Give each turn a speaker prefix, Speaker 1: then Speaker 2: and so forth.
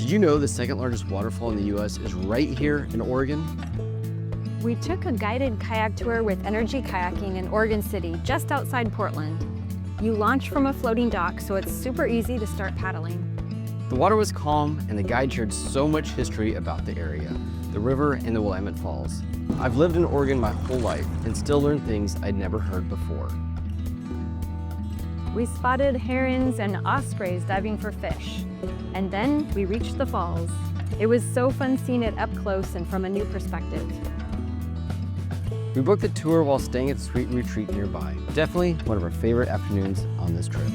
Speaker 1: Did you know the second largest waterfall in the US is right here in Oregon?
Speaker 2: We took a guided kayak tour with ENRG Kayaking in Oregon City, just outside Portland. You launch from a floating dock, so it's super easy to start paddling.
Speaker 1: The water was calm, and the guide shared so much history about the area, the river, and the Willamette Falls. I've lived in Oregon my whole life and still learned things I'd never heard before.
Speaker 2: We spotted herons and ospreys diving for fish. And then we reached the falls. It was so fun seeing it up close and from a new perspective.
Speaker 1: We booked the tour while staying at a sweet retreat nearby. Definitely one of our favorite afternoons on this trip.